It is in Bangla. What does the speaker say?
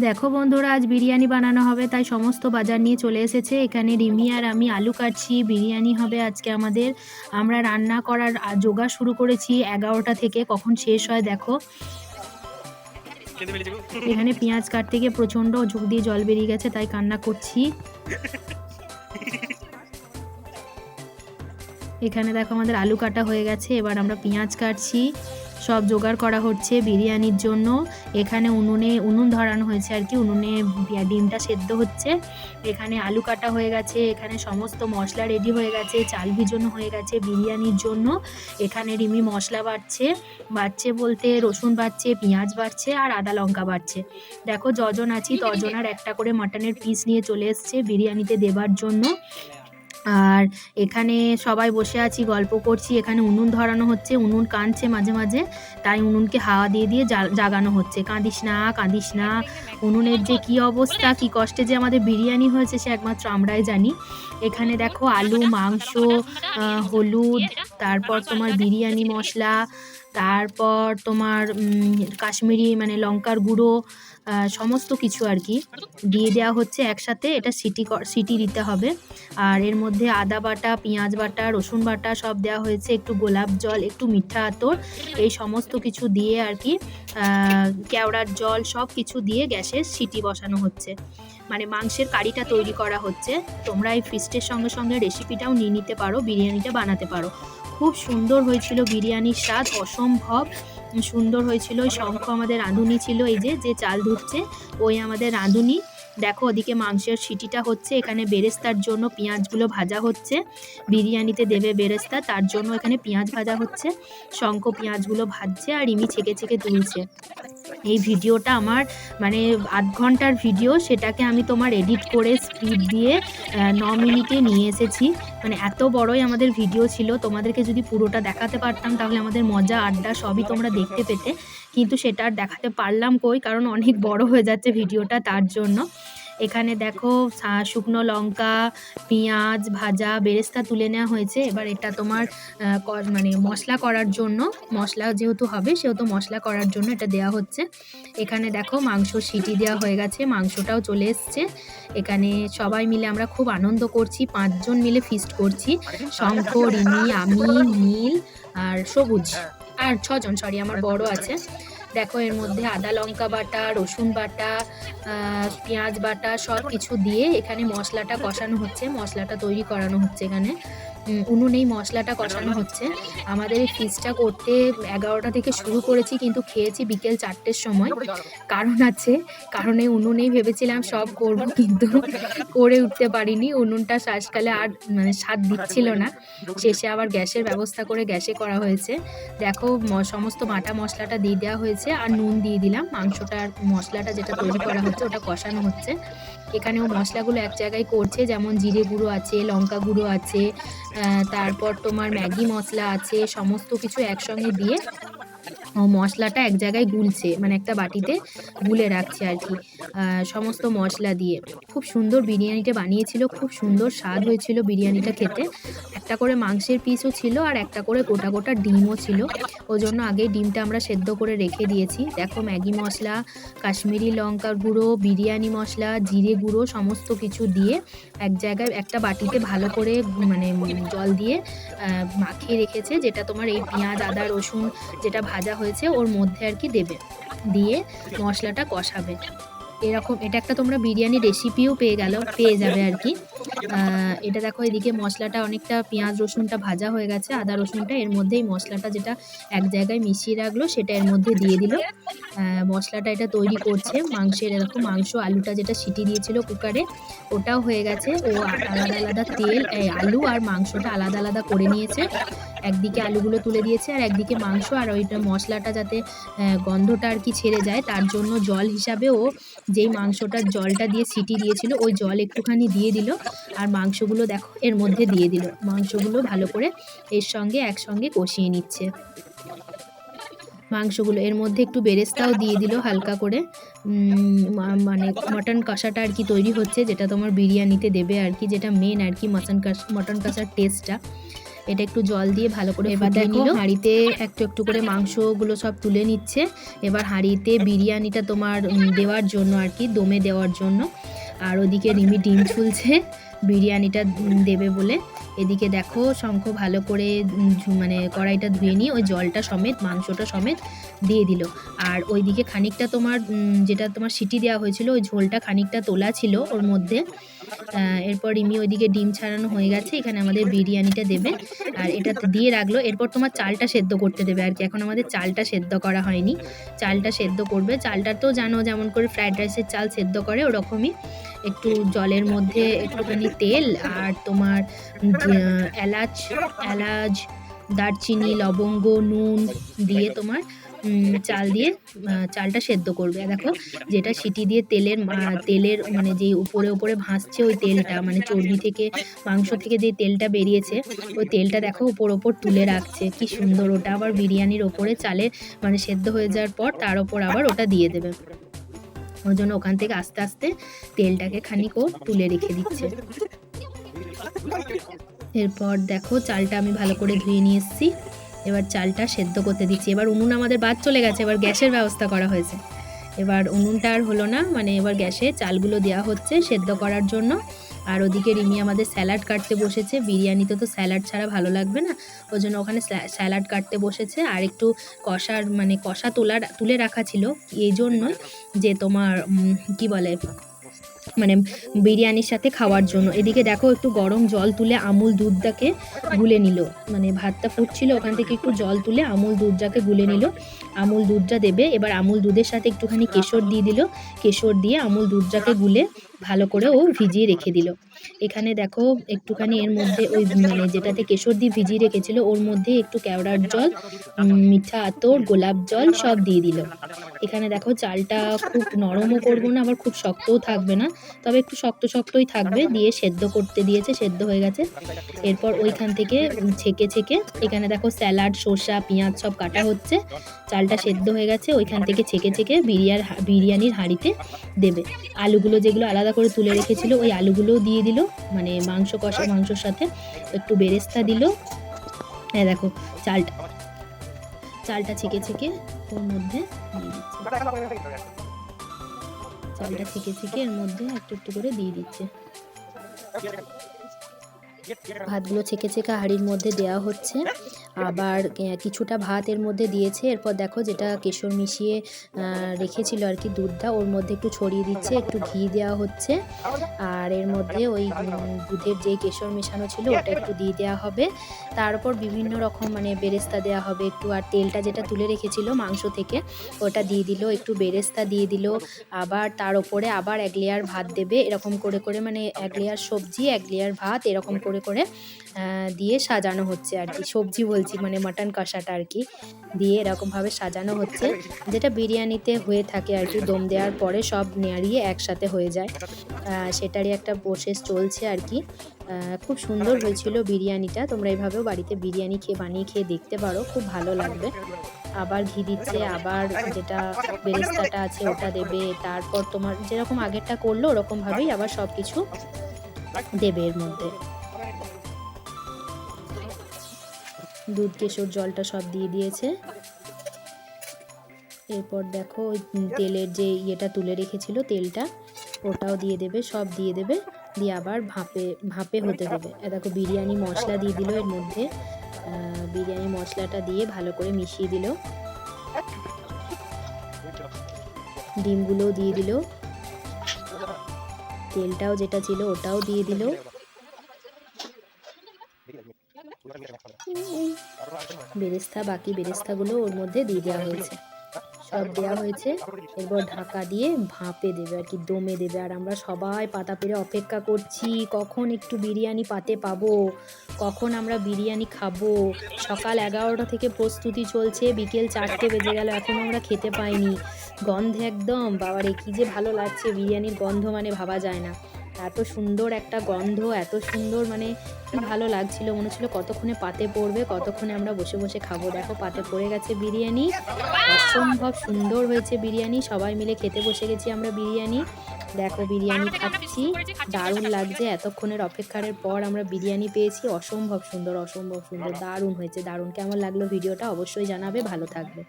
দেখো বন্ধুরা, আজ বিরিয়ানি বানানো হবে তাই সমস্ত বাজার নিয়ে চলে এসেছে। এখানে রিমি আর আমি আলু কাটছি। বিরিয়ানি হবে আজকে আমাদের। আমরা রান্না করার জোগাড় শুরু করেছি 11টা থেকে, কখন শেষ হয় দেখো। এখানে পেঁয়াজ কাটতে গিয়ে প্রচন্ড চোখ দিয়ে জল বেরিয়ে গেছে, তাই কান্না করছি। এখানে দেখো আমাদের আলু কাটা হয়ে গেছে, এবার আমরা পেঁয়াজ কাটছি। সব জোগাড় করা হচ্ছে বিরিয়ানির জন্য। এখানে উনুন ধরানো হয়েছে আর কি, উনুনে ডিমটা সেদ্ধ হচ্ছে। এখানে আলু কাটা হয়ে গেছে, এখানে সমস্ত মশলা রেডি হয়ে গেছে, চাল ভিজানো হয়ে গেছে বিরিয়ানির জন্য। এখানে রিমি মশলা বাটছে বলতে রসুন বাটছে, পেঁয়াজ বাটছে আর আদা লঙ্কা বাটছে। দেখো যজন আছি তজনার একটা করে মাটনের পিস নিয়ে চলে এসছে বিরিয়ানিতে দেবার জন্য। আর এখানে সবাই বসে আছি, গল্প করছি। এখানে উনুন ধরানো হচ্ছে, উনুন কাঁদছে মাঝে মাঝে, তাই উনুনকে হাওয়া দিয়ে দিয়ে জাগানো হচ্ছে। কাঁদিস না কাঁদিস না। উনুনের যে কি অবস্থা, কি কষ্টে যে আমাদের বিরিয়ানি হয়েছে সে একমাত্র আমরাই জানি। এখানে দেখো আলু, মাংস, হলুদ, তারপর তোমার বিরিয়ানি মশলা, তারপর তোমার কাশ্মীরি মানে লঙ্কার গুঁড়ো, সমস্ত কিছু আর কি দিয়ে দেওয়া হচ্ছে একসাথে। এটা সিটি দিতে হবে। আর এর মধ্যে আদা বাটা, পেঁয়াজ বাটা, রসুন বাটা সব দেওয়া হয়েছে, একটু গোলাপ জল, একটু মিঠা আতর, এই সমস্ত কিছু দিয়ে আর কি কেওড়ার জল সব কিছু দিয়ে গ্যাসের সিটি বসানো হচ্ছে। মানে মাংসের কারিটা তৈরি করা হচ্ছে। তোমরা এই ফিস্টের সঙ্গে সঙ্গে রেসিপিটাও নিয়ে নিতে পারো, বিরিয়ানিটা বানাতে পারো। খুব সুন্দর হয়েছিল বিরিয়ানির স্বাদ, অসম্ভব সুন্দর হয়েছিল। ওই শঙ্খ আমাদের রাঁধুনি ছিল, এই যে চাল ধুচ্ছে ওই আমাদের রাঁধুনি। দেখো ওদিকে মাংসের সিটিটা হচ্ছে, এখানে বেরেস্তার জন্য পেঁয়াজগুলো ভাজা হচ্ছে। বিরিয়ানিতে দেবে বেরেস্তা, তার জন্য এখানে পেঁয়াজ ভাজা হচ্ছে। শঙ্খ পেঁয়াজগুলো ভাজছে আর রিমি ছেঁকে ছেঁকে তুলছে। এই ভিডিওটা আমার মানে 8 ঘন্টার ভিডিও, সেটাকে আমি তোমার এডিট করে স্ক্রিপ্ট দিয়ে 9 মিনিটে নিয়ে এসেছি। মানে এত বড়ই আমাদের ভিডিও ছিল। তোমাদেরকে যদি পুরোটা দেখাতে পারতাম তাহলে আমাদের মজা আড্ডা সবই তোমরা দেখতে পেতে, কিন্তু সেটা আর দেখাতে পারলাম কই, কারণ অনেক বড় হয়ে যাচ্ছে ভিডিওটা, তার জন্য। এখানে দেখো শুকনো লঙ্কা, পেঁয়াজ ভাজা, বেরেস্তা তুলে নেওয়া হয়েছে। এবার এটা তোমার মানে মশলা করার জন্য, মশলা যেহেতু হবে সেহেতু মশলা করার জন্য এটা দেওয়া হচ্ছে। এখানে দেখো মাংস সিটি দেওয়া হয়ে গেছে, মাংসটাও চলে এসছে। এখানে সবাই মিলে আমরা খুব আনন্দ করছি, 5 জন মিলে ফিস্ট করছি। শঙ্খ, রিমি, আমি, নীল আর সবুজ, আর 6 জন, সরি আমার বড় আছে। দেখো এর মধ্যে আদা লঙ্কা বাটা, রসুন বাটা, পেঁয়াজ বাটা সব কিছু দিয়ে এখানে মশলাটা কষানো হচ্ছে, মশলাটা তৈরি করানো হচ্ছে। এখানে উনুনেই মশলাটা কষানো হচ্ছে। আমাদের এই ফিস্টটা করতে 11টা থেকে শুরু করেছি, কিন্তু খেয়েছি বিকেল 4টের সময়। কারণ আছে, কারণ এই উনুনেই ভেবেছিলাম সব করব, কিন্তু করে উঠতে পারিনি। উনুনটা শ্বাসকালে আর মানে স্বাদ দিচ্ছিল না, শেষে আবার গ্যাসের ব্যবস্থা করে গ্যাসে করা হয়েছে। দেখো সমস্ত বাটা মশলাটা দিয়ে দেওয়া হয়েছে আর নুন দিয়ে দিলাম। মাংসটার মশলাটা যেটা তৈরি করা হচ্ছে ওটা কষানো হচ্ছে। এখানেও মশলাগুলো এক জায়গায় করছে, যেমন জিরে গুঁড়ো আছে, লঙ্কা গুঁড়ো আছে, তারপর তোমার ম্যাগি মশলা আছে, সমস্ত কিছু একসঙ্গে দিয়ে মশলাটা এক জায়গায় গুলছে, মানে একটা বাটিতে গুলে রাখছে আর কি, সমস্ত মশলা দিয়ে। খুব সুন্দর বিরিয়ানিটা বানিয়েছিল, খুব সুন্দর স্বাদ হয়েছিল বিরিয়ানিটা খেতে। একটা করে মাংসের পিসও ছিল আর একটা করে গোটা গোটা ডিমও ছিল, ওই জন্য আগে ডিমটা আমরা সেদ্ধ করে রেখে দিয়েছি। দেখো ম্যাগি মশলা, কাশ্মীরি লঙ্কার গুঁড়ো, বিরিয়ানি মশলা, জিরে গুঁড়ো সমস্ত কিছু দিয়ে এক জায়গায় একটা বাটিতে ভালো করে মানে জল দিয়ে মাখিয়ে রেখেছে, যেটা তোমার এই পেঁয়াজ আদা রসুন যেটা ভাজা হয়েছে ওর মধ্যে আর কি দেবে, দিয়ে মশলাটা কষাবে। এরকম এটা একটা তোমরা বিরিয়ানি রেসিপিও পেয়ে যাবে আর কি। এটা দেখো এদিকে মশলাটা অনেকটা পেঁয়াজ রসুনটা ভাজা হয়ে গেছে, আদা রসুনটা এর মধ্যেই মশলাটা যেটা এক জায়গায় মিশিয়ে রাখলো সেটা এর মধ্যে দিয়ে দিল। মশলাটা এটা তৈরি করছে মাংসের। এরকম মাংস আলুটা যেটা সিটি দিয়েছিল কুকারে ওটাও হয়ে গেছে। ও আলাদা আলাদা তেল, আলু আর মাংসটা আলাদা আলাদা করে নিয়েছে। একদিকে আলুগুলো তুলে দিয়েছে আর একদিকে মাংস, আর ওইটা মশলাটা যাতে গন্ধটা আর কি ছেড়ে যায় তার জন্য জল হিসাবে ও যেই মাংসটার জলটা দিয়ে সিটি দিয়েছিল ওই জল একটুখানি দিয়ে দিল, আর মাংসগুলো দেখো এর মধ্যে দিয়ে দিল। মাংসগুলো ভালো করে এর সঙ্গে একসঙ্গে কষিয়ে নিচ্ছে। মাংসগুলো এর মধ্যে একটু বেরেস্তাও দিয়ে দিল হালকা করে। মানে মটন কষাটা আর কি তৈরি হচ্ছে, যেটা তোমার বিরিয়ানিতে দেবে আর কি, যেটা মেন আর কি মটন কষার টেস্টটা। এটা একটু জল দিয়ে ভালো করে এবার দেখো হাঁড়িতে একটু একটু করে মাংসগুলো সব তুলে নিচ্ছে। এবার হাঁড়িতে বিরিয়ানিটা তোমার দেওয়ার জন্য আর কি, দমে দেওয়ার জন্য। আর ওদিকে রিমি ডিম ছুলছে বিরিয়ানিটা দেবে বলে। এদিকে দেখো শঙ্খ ভালো করে মানে কড়াইটা ধুয়ে নিয়ে ওই জলটা সমেত মাংসটা সমেত দিয়ে দিল। আর ওইদিকে খানিকটা তোমার যেটা তোমার সিটি দেওয়া হয়েছিল ওই ঝোলটা খানিকটা তোলা ছিল ওর মধ্যে। এরপর রিমি ওইদিকে ডিম ছাড়ানো হয়ে গেছে, এখানে আমাদের বিরিয়ানিটা দেবে আর এটা দিয়ে রাখলো। এরপর তোমার চালটা সেদ্ধ করতে দেবে আর কি। এখন আমাদের চালটা সেদ্ধ করা হয়নি, চালটা সেদ্ধ করবে। চালটা তো জানো যেমন করে ফ্রাইড রাইসের চাল সেদ্ধ করে ওরকমই, একটু জলের মধ্যে একটুখানি তেল আর তোমার এলাচ এলাচ দারচিনি লবঙ্গ নুন দিয়ে তোমার চাল দিয়ে চালটা সেদ্ধ করবে। দেখো যেটা সিটি দিয়ে তেলের মানে যে উপরে উপরে ভাসছে ওই তেলটা, মানে চর্বি থেকে মাংস থেকে যে তেলটা বেরিয়েছে ওই তেলটা দেখো ওপর তুলে রাখছে, কি সুন্দর। ওটা আবার বিরিয়ানির ওপরে চালে মানে সেদ্ধ হয়ে যাওয়ার পর তার ওপর আবার ওটা দিয়ে দেবে। ওই জন্য ওখান থেকে আস্তে আস্তে তেলটাকে খানিক ও তুলে রেখে দিচ্ছে। এরপর দেখো চালটা আমি ভালো করে ধুয়ে নিয়ে এসেছি, এবার চালটা সেদ্ধ করতে দিচ্ছি। এবার উনুন আমাদের বাদ চলে গেছে, এবার গ্যাসের ব্যবস্থা করা হয়েছে। এবার উনুনটা আর হলো না, মানে এবার গ্যাসে চালগুলো দেওয়া হচ্ছে সেদ্ধ করার জন্য। আর ওদিকে রিমি আমাদের স্যালাড কাটতে বসেছে, বিরিয়ানিতে তো স্যালাড ছাড়া ভালো লাগবে না, ওই জন্য ওখানে স্যালাড কাটতে বসেছে। আর একটু কষা তুলে রাখা ছিল এই জন্যই যে তোমার কি বলে মানে বিরিয়ানির সাথে খাওয়ার জন্য। এদিকে দেখো একটু গরম জল তুলে আমুল দুধটাকে গুলে নিল, মানে ভাতটা ফুটছিল ওখান থেকে একটু জল তুলে আমুল দুধটাকে গুলে নিল। আমুল দুধটা দেবে, এবার আমুল দুধের সাথে একটুখানি কেশর দিয়ে দিল, কেশর দিয়ে আমুল দুধটাকে গুলে ভালো করে ও ভিজিয়ে রেখে দিল। এখানে দেখো একটুখানি এর মধ্যে ওই মানে যেটাতে কেশর দিয়ে ভিজিয়ে রেখেছিল ওর মধ্যে একটু কেওড়ার জল, মিঠা আতর, গোলাপ জল সব দিয়ে দিল। এখানে দেখো চালটা খুব নরমও করবো না আবার খুব শক্তও থাকবে না, তবে একটু শক্তই থাকবে, দিয়ে সেদ্ধ করতে দিয়েছে, সেদ্ধ হয়ে গেছে। এরপর ওইখান থেকে ছেঁকে এখানে দেখো স্যালাড শসা পেঁয়াজ সব কাটা হচ্ছে। চালটা সেদ্ধ হয়ে গেছে, ওইখান থেকে ছেঁকে বিরিয়ানির হাঁড়িতে দেবে। আলুগুলো যেগুলো আলাদা করে তুলে রেখেছিল ওই আলুগুলোও দিয়ে দিল, মানে মাংসর সাথে একটু বেরেস্তা দিল। হ্যাঁ দেখো চালটা ছেঁকে ওর মধ্যে দিয়ে দিচ্ছে, চালটা ছেঁকে এর মধ্যে একটু করে দিয়ে দিচ্ছে। ভাতগুলো ছেঁকে হাঁড়ির মধ্যে দেওয়া হচ্ছে, আবার কিছুটা ভাত এর মধ্যে দিয়েছে। এরপর দেখো যেটা কেশর মিশিয়ে রেখেছিল আর কি দুধটা, ওর মধ্যে একটু ছড়িয়ে দিচ্ছে, একটু ঘি দেওয়া হচ্ছে। আর এর মধ্যে ওই দুধের যে কেশর মেশানো ছিল ওটা একটু দিয়ে দেওয়া হবে। তার উপর বিভিন্ন রকম মানে বেরেস্তা দেওয়া হবে একটু, আর তেলটা যেটা তুলে রেখেছিল মাংস থেকে ওটা দিয়ে দিল, একটু বেরেস্তা দিয়ে দিল। আবার তার উপরে আবার এক লেয়ার ভাত দেবে, এরকম করে মানে এক লেয়ার সবজি এক লেয়ার ভাত এরকম করে দিয়ে সাজানো হচ্ছে আর কি। সবজি বলছি মানে মাটন কষাটা আর কি দিয়ে এরকমভাবে সাজানো হচ্ছে, যেটা বিরিয়ানিতে হয়ে থাকে আর কি। দম দেওয়ার পরে সব নেড়িয়ে একসাথে হয়ে যায়, সেটারই একটা প্রসেস চলছে আর কি। খুব সুন্দর হয়েছিল বিরিয়ানিটা, তোমরা এইভাবেও বাড়িতে বিরিয়ানি বানিয়ে খেয়ে দেখতে পারো, খুব ভালো লাগবে। আবার ঘি দিচ্ছে, আবার যেটা বেরেস্তাটা আছে ওটা দেবে, তারপর তোমার যেরকম আগেরটা করলো ওরকমভাবেই আবার সব কিছু দেবে এর মধ্যে। দুধ কেশর জলটা সব দিয়ে দিয়েছে। এরপর দেখো ওই তেলের যে ইয়েটা তুলে রেখেছিল তেলটা ওটাও দিয়ে দেবে, সব দিয়ে দেবে, দিয়ে আবার ভাপে হতে দেবে। দেখো বিরিয়ানি মশলা দিয়ে দিল এর মধ্যে, বিরিয়ানি মশলাটা দিয়ে ভালো করে মিশিয়ে দিল, ডিমগুলোও দিয়ে দিল, তেলটাও যেটা ছিল ওটাও দিয়ে দিল। বাকি বেরেস্তাগুলো ওর মধ্যে দিয়ে দেওয়া হয়েছে, সব দেওয়া হয়েছে। এরপর ঢাকা দিয়ে ভাপে দেবে আর কি, দমে দেবে। আর আমরা সবাই পাতা পেরে অপেক্ষা করছি কখন একটু বিরিয়ানি পাতে পাবো, কখন আমরা বিরিয়ানি খাবো। সকাল 11টা থেকে প্রস্তুতি চলছে, বিকেল 4টে বেজে গেল, এখনও আমরা খেতে পাইনি। গন্ধে একদম বাবারে কি যে ভালো লাগছে, বিরিয়ানির গন্ধ মানে ভাবা যায় না। এত সুন্দর একটা গন্ধ, এত সুন্দর মানে কি ভালো লাগছিল, মনে হচ্ছিল কতক্ষণে পাতে পড়বে, কতক্ষণে আমরা বসে বসে খাবো। দেখো পাতে পড়ে গেছে বিরিয়ানি, অসম্ভব সুন্দর হয়েছে বিরিয়ানি। সবাই মিলে খেতে বসে গেছি আমরা বিরিয়ানি, দেখো বিরিয়ানি খাচ্ছি, দারুণ লাগছে। এতক্ষণের অপেক্ষার পর আমরা বিরিয়ানি পেয়েছি, অসম্ভব সুন্দর, অসম্ভব সুন্দর, দারুণ হয়েছে, দারুণ। কেমন লাগলো ভিডিওটা অবশ্যই জানাবে, ভালো থাকবে।